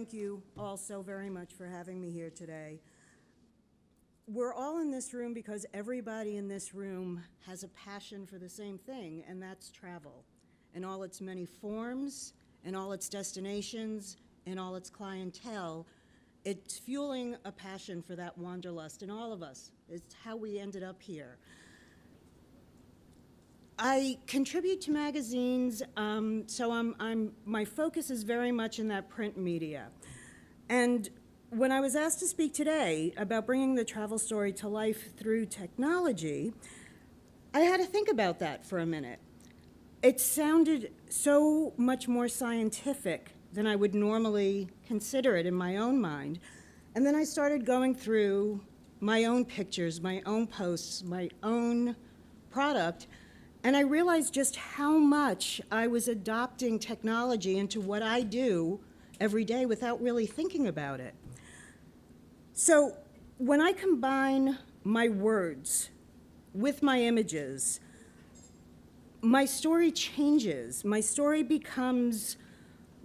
thank you all so very much for having me here today. We're all in this room because everybody in this room has a passion for the same thing, and that's travel, in all its many forms, in all its destinations, in all its clientele. It's fueling a passion for that wanderlust in all of us. It's how we ended up here. I contribute to magazines, so my focus is very much in that print media. And when I was asked to speak today about bringing the travel story to life through technology, I had to think about that for a minute. It sounded so much more scientific than I would normally consider it in my own mind. And then I started going through my own pictures, my own posts, my own product, and I realized just how much I was adopting technology into what I do every day without really thinking about it. So when I combine my words with my images, my story changes. My story becomes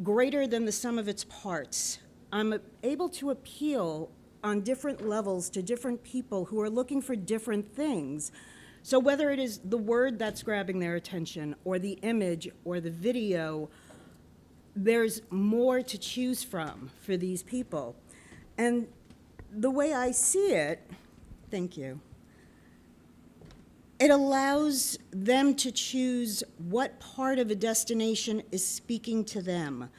greater than the sum of its parts. I'm able to appeal on different levels to different people who are looking for different things. So whether it is the word that's grabbing their attention, or the image, or the video, there's more to choose from for these people. And the way I see it, thank you, it allows them to choose what part of a destination is speaking to them.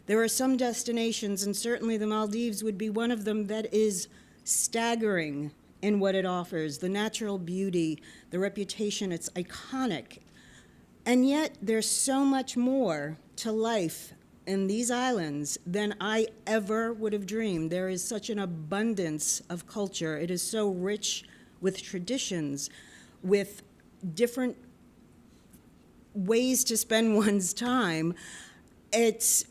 There are some destinations, and certainly the Maldives would be one of them, that is staggering in what it offers, the natural beauty, the reputation, it's iconic. And yet there's so much more to life in these islands than I ever would have dreamed. There is such an abundance of culture. It is so rich with traditions, with different ways to spend one's time. It's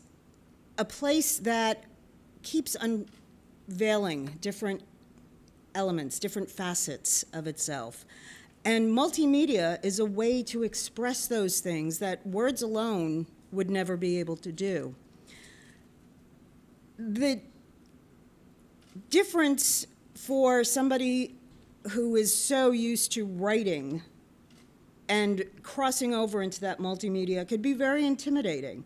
a place that keeps unveiling different elements, different facets of itself. And multimedia is a way to express those things that words alone would never be able to do. The difference for somebody who is so used to writing and crossing over into that multimedia could be very intimidating.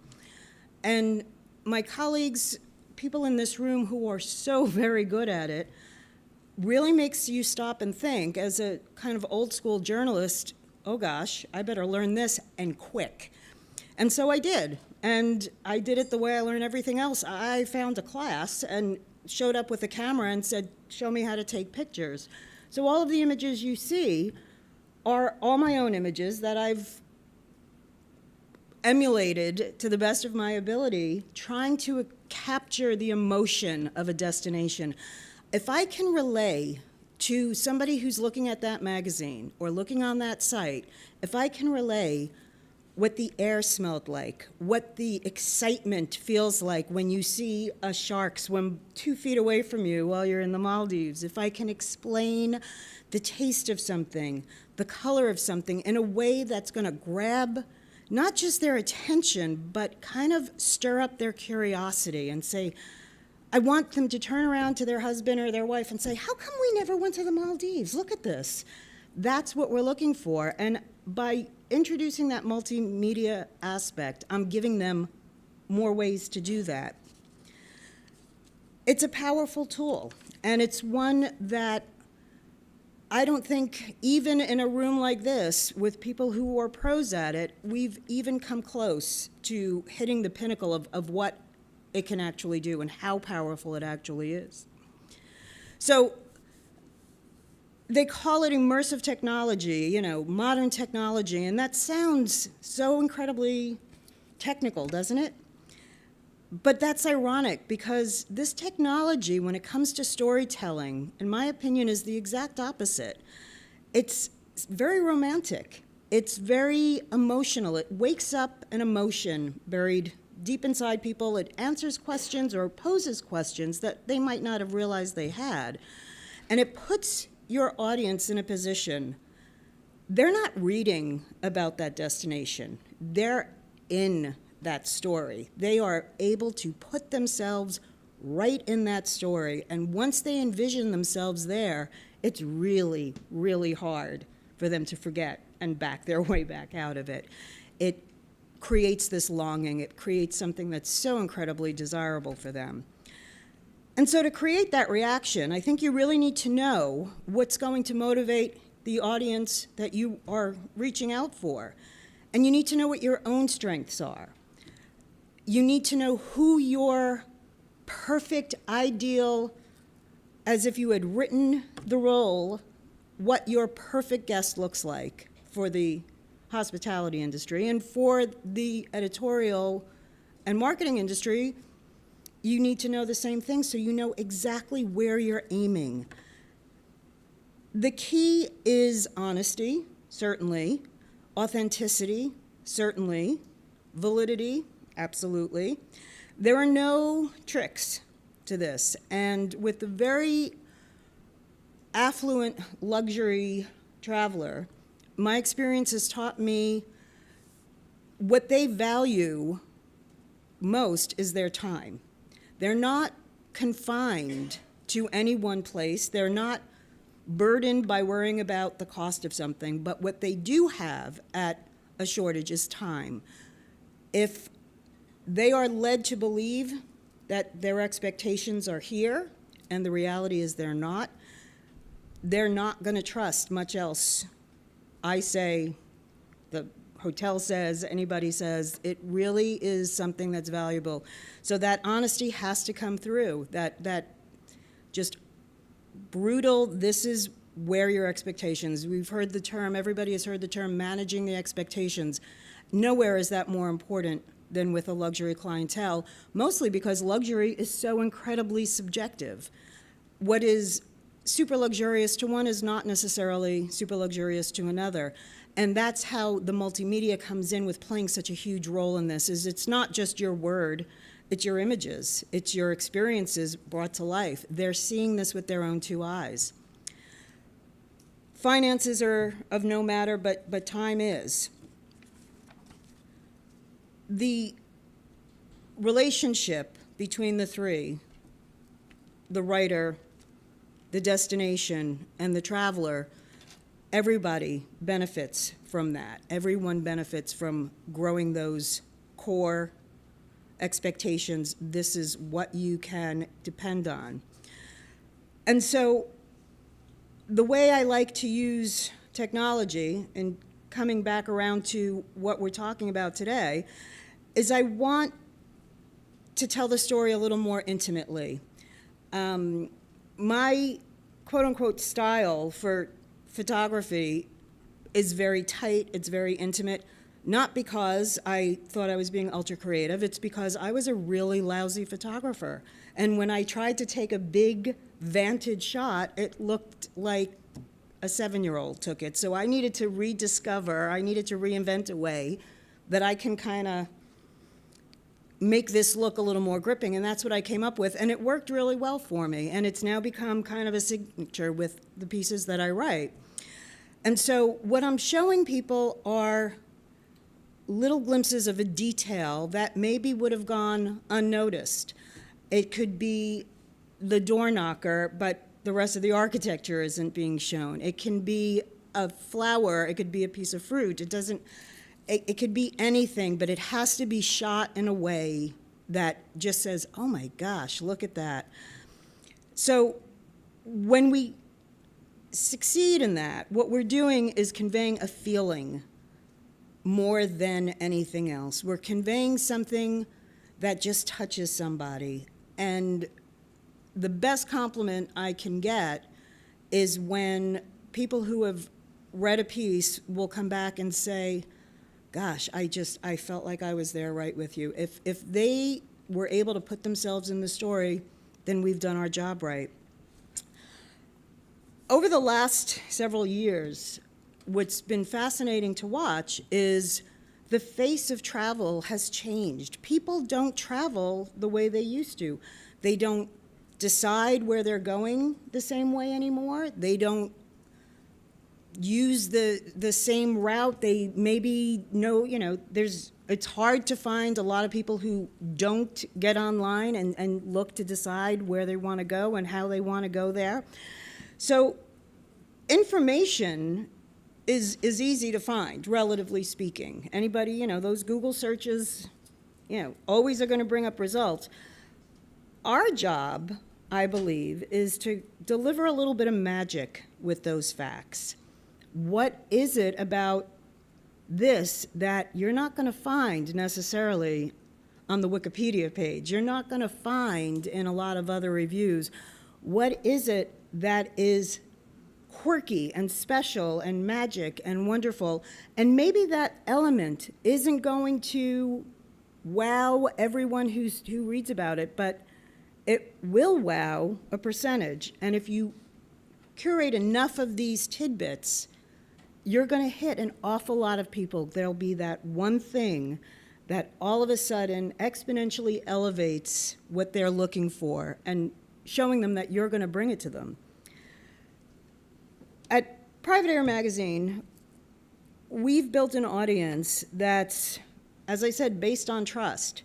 And my colleagues, people in this room who are so very good at it, really makes you stop and think, as a kind of old school journalist, oh gosh, I better learn this, and quick. And so I did, and I did it the way I learn everything else. I found a class and showed up with a camera and said, show me how to take pictures. So all of the images you see are all my own images that I've emulated to the best of my ability, trying to capture the emotion of a destination. If I can relay to somebody who's looking at that magazine or looking on that site, if I can relay what the air smelled like, what the excitement feels like when you see a shark swim 2 feet away from you while you're in the Maldives, if I can explain the taste of something, the color of something in a way that's going to grab not just their attention, but kind of stir up their curiosity and say, I want them to turn around to their husband or their wife and say, how come we never went to the Maldives? Look at this. That's what we're looking for. And by introducing that multimedia aspect, I'm giving them more ways to do that. It's a powerful tool, and it's one that I don't think, even in a room like this, with people who are pros at it, we've even come close to hitting the pinnacle of what it can actually do and how powerful it actually is. So they call it immersive technology, you know, modern technology, and that sounds so incredibly technical, doesn't it? But that's ironic, because this technology, when it comes to storytelling, in my opinion, is the exact opposite. It's very romantic. It's very emotional. It wakes up an emotion buried deep inside people. It answers questions or poses questions that they might not have realized they had. And it puts your audience in a position. They're not reading about that destination. They're in that story. They are able to put themselves right in that story. And once they envision themselves there, it's really, really hard for them to forget and back their way back out of it. It creates this longing. It creates something that's so incredibly desirable for them. And so to create that reaction, I think you really need to know what's going to motivate the audience that you are reaching out for. And you need to know what your own strengths are. You need to know who your perfect, ideal, as if you had written the role, what your perfect guest looks like for the hospitality industry. And for the editorial and marketing industry, you need to know the same thing so you know exactly where you're aiming. The key is honesty, certainly, authenticity, certainly, validity, absolutely. There are no tricks to this. And with the very affluent luxury traveler, my experience has taught me what they value most is their time. They're not confined to any one place. They're not burdened by worrying about the cost of something, but what they do have at a shortage is time. If they are led to believe that their expectations are here and the reality is they're not going to trust much else. I say, the hotel says, anybody says, it really is something that's valuable. So that honesty has to come through, that just brutal, this is where your expectations. We've heard the term, everybody has heard the term managing the expectations. Nowhere is that more important than with a luxury clientele, mostly because luxury is so incredibly subjective. What is super luxurious to one is not necessarily super luxurious to another. And that's how the multimedia comes in with playing such a huge role in this, is it's not just your word, it's your images, it's your experiences brought to life. They're seeing this with their own two eyes. Finances are of no matter, but time is. The relationship between the three, the writer, the destination, and the traveler, everybody benefits from that. Everyone benefits from growing those core expectations. This is what you can depend on. And so the way I like to use technology, and coming back around to what we're talking about today, is I want to tell the story a little more intimately. My quote-unquote style for photography is very tight, it's very intimate, not because I thought I was being ultra-creative, it's because I was a really lousy photographer. And when I tried to take a big vantage shot, it looked like a 7-year-old took it. So I needed to rediscover, I needed to reinvent a way that I can kind of make this look a little more gripping, and that's what I came up with, and it worked really well for me, and it's now become kind of a signature with the pieces that I write. And so what I'm showing people are little glimpses of a detail that maybe would have gone unnoticed. It could be the door knocker, but the rest of the architecture isn't being shown. It can be a flower, it could be a piece of fruit. It could be anything, but it has to be shot in a way that just says, oh my gosh, look at that. So when we succeed in that, what we're doing is conveying a feeling more than anything else. We're conveying something that just touches somebody. And the best compliment I can get is when people who have read a piece will come back and say, gosh, I felt like I was there right with you. If they were able to put themselves in the story, then we've done our job right. Over the last several years, what's been fascinating to watch is the face of travel has changed. People don't travel the way they used to. They don't decide where they're going the same way anymore. They don't use the same route. They maybe know, it's hard to find a lot of people who don't get online and look to decide where they want to go and how they want to go there. So information is easy to find, relatively speaking. Anybody, those Google searches, always are going to bring up results. Our job, I believe, is to deliver a little bit of magic with those facts. What is it about this that you're not going to find necessarily on the Wikipedia page? You're not going to find in a lot of other reviews. What is it that is quirky and special and magic and wonderful? And maybe that element isn't going to wow everyone who reads about it, but it will wow a percentage. And if you curate enough of these tidbits, you're going to hit an awful lot of people. There'll be that one thing that all of a sudden exponentially elevates what they're looking for and showing them that you're going to bring it to them. At Private Air Magazine, we've built an audience that's, as I said, based on trust.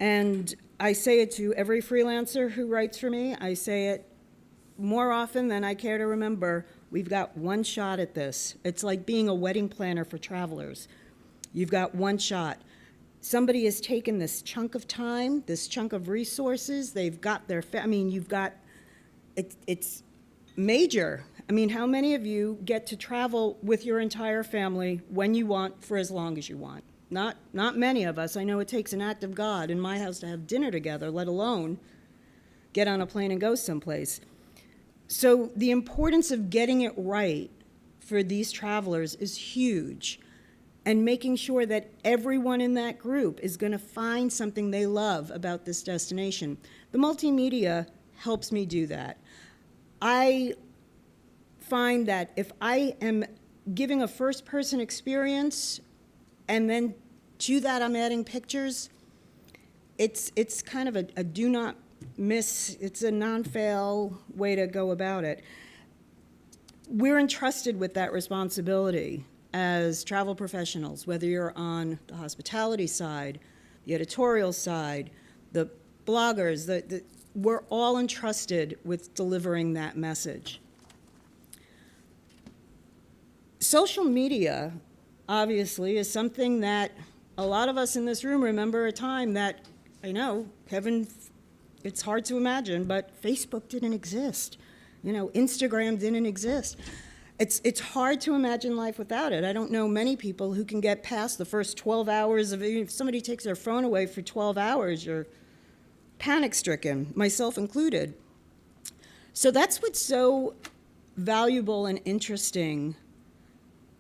And I say it to every freelancer who writes for me. I say it more often than I care to remember. We've got one shot at this. It's like being a wedding planner for travelers. You've got one shot. Somebody has taken this chunk of time, this chunk of resources. They've got their, you've got, it's major. How many of you get to travel with your entire family when you want for as long as you want? Not many of us. I know it takes an act of God in my house to have dinner together, let alone get on a plane and go someplace. So the importance of getting it right for these travelers is huge, and making sure that everyone in that group is going to find something they love about this destination. The multimedia helps me do that. I find that if I am giving a first-person experience and then to that I'm adding pictures, it's kind of a do not miss, it's a non-fail way to go about it. We're entrusted with that responsibility as travel professionals, whether you're on the hospitality side, the editorial side, the bloggers, we're all entrusted with delivering that message. Social media, obviously, is something that a lot of us in this room remember a time that, I know, Kevin, it's hard to imagine, but Facebook didn't exist. Instagram didn't exist. It's hard to imagine life without it. I don't know many people who can get past the first 12 hours of, if somebody takes their phone away for 12 hours, you're panic-stricken, myself included. So that's what's so valuable and interesting,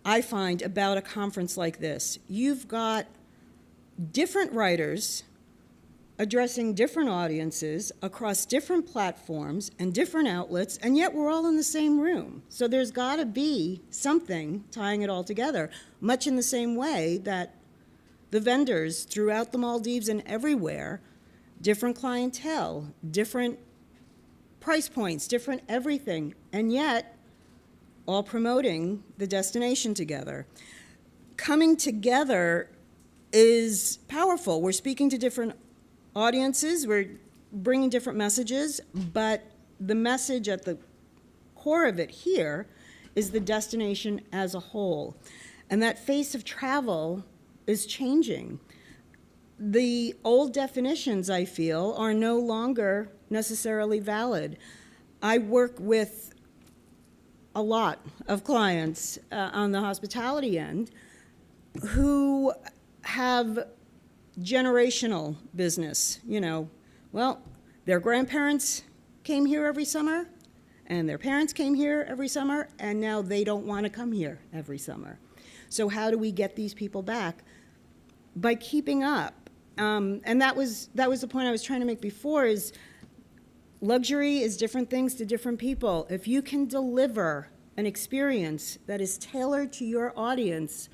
I find, about a conference like this. You've got different writers addressing different audiences across different platforms and different outlets, and yet we're all in the same room. So there's got to be something tying it all together, much in the same way that the vendors throughout the Maldives and everywhere, different clientele, different price points, different everything, and yet all promoting the destination together. Coming together is powerful. We're speaking to different audiences, we're bringing different messages, but the message at the core of it here is the destination as a whole. And that face of travel is changing. The old definitions, I feel, are no longer necessarily valid. I work with a lot of clients on the hospitality end who have generational business. Well, their grandparents came here every summer, and their parents came here every summer, and now they don't want to come here every summer. So how do we get these people back? By keeping up. And that was the point I was trying to make before, is luxury is different things to different people. If you can deliver an experience that is tailored to your audience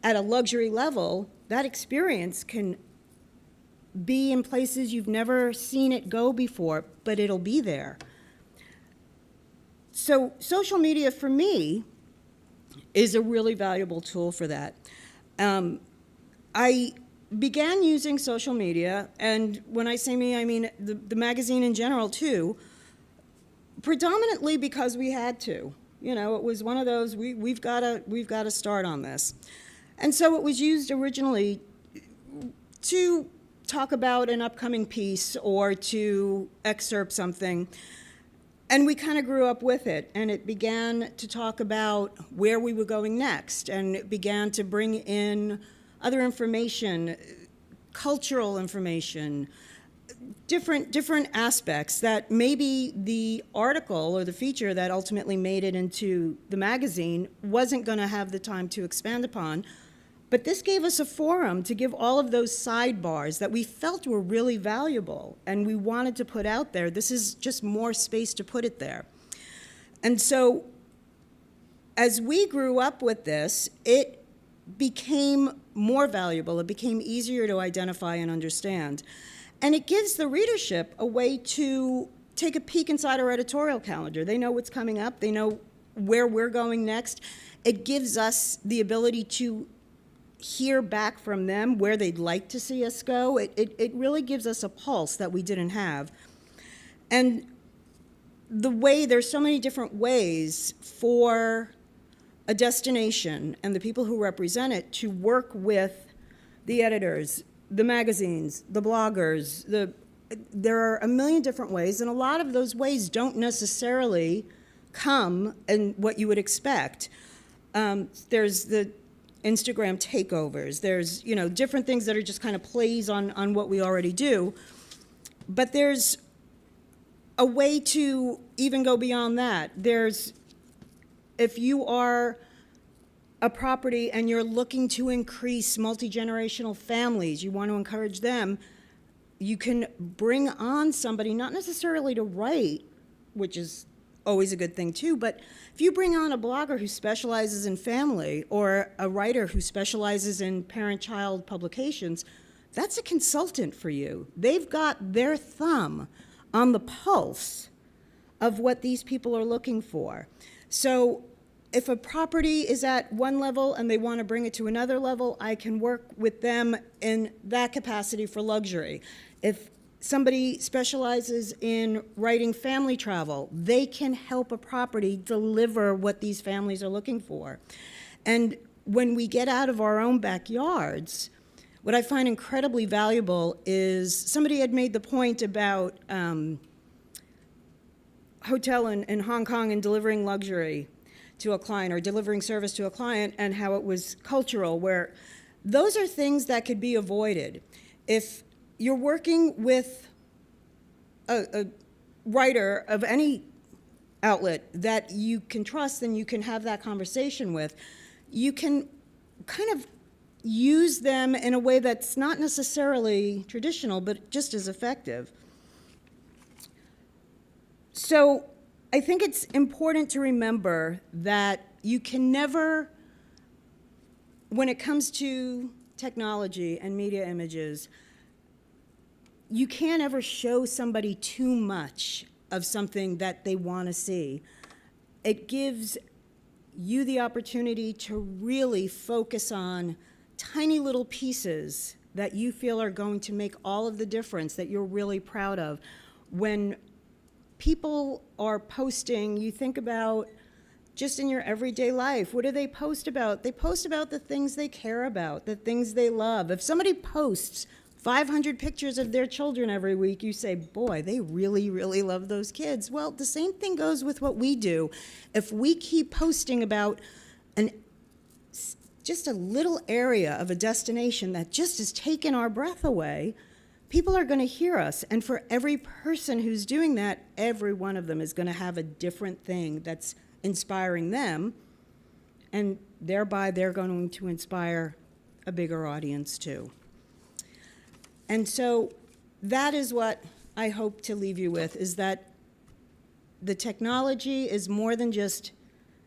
at a luxury level, that experience can be in places you've never seen it go before, but it'll be there. So social media for me is a really valuable tool for that. I began using social media, and when I say me, I mean the magazine in general too, predominantly because we had to. You know, it was one of those, we've got to start on this. And so it was used originally to talk about an upcoming piece or to excerpt something. And we kind of grew up with it, and it began to talk about where we were going next, and it began to bring in other information, cultural information, different aspects that maybe the article or the feature that ultimately made it into the magazine wasn't going to have the time to expand upon. But this gave us a forum to give all of those sidebars that we felt were really valuable and we wanted to put out there. This is just more space to put it there. And so as we grew up with this, it became more valuable. It became easier to identify and understand. And it gives the readership a way to take a peek inside our editorial calendar. They know what's coming up. They know where we're going next. It gives us the ability to hear back from them where they'd like to see us go. It really gives us a pulse that we didn't have. And there's so many different ways for a destination and the people who represent it to work with the editors, the magazines, the bloggers. There are a million different ways, and a lot of those ways don't necessarily come in what you would expect. There's the Instagram takeovers. There's, you know, different things that are just kind of plays on what we already do. But there's a way to even go beyond that. If you are a property and you're looking to increase multi-generational families, you want to encourage them, you can bring on somebody, not necessarily to write, which is always a good thing too, but if you bring on a blogger who specializes in family or a writer who specializes in parent-child publications, that's a consultant for you. They've got their thumb on the pulse of what these people are looking for. So if a property is at one level and they want to bring it to another level, I can work with them in that capacity for luxury. If somebody specializes in writing family travel, they can help a property deliver what these families are looking for. And when we get out of our own backyards, what I find incredibly valuable is somebody had made the point about hotel in Hong Kong and delivering luxury to a client or delivering service to a client, and how it was cultural, where those are things that could be avoided. If you're working with a writer of any outlet that you can trust and you can have that conversation with, you can kind of use them in a way that's not necessarily traditional, but just as effective. So I think it's important to remember that you can never, when it comes to technology and media images, you can't ever show somebody too much of something that they want to see. It gives you the opportunity to really focus on tiny little pieces that you feel are going to make all of the difference, that you're really proud of. When people are posting, you think about just in your everyday life, what do they post about? They post about the things they care about, the things they love. If somebody posts 500 pictures of their children every week, you say, boy, they really, really love those kids. Well, the same thing goes with what we do. If we keep posting about just a little area of a destination that just has taken our breath away, people are going to hear us. And for every person who's doing that, every one of them is going to have a different thing that's inspiring them. And thereby, they're going to inspire a bigger audience too. And so that is what I hope to leave you with, is that the technology is more than just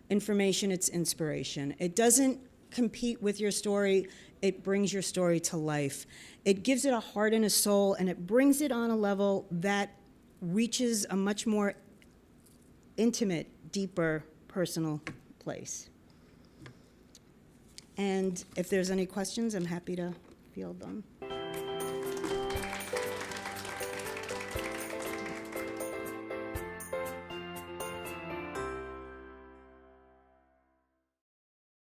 information, it's inspiration. It doesn't compete with your story, it brings your story to life. It gives it a heart and a soul, and it brings it on a level that reaches a much more intimate, deeper, personal place. And if there's any questions, I'm happy to field them.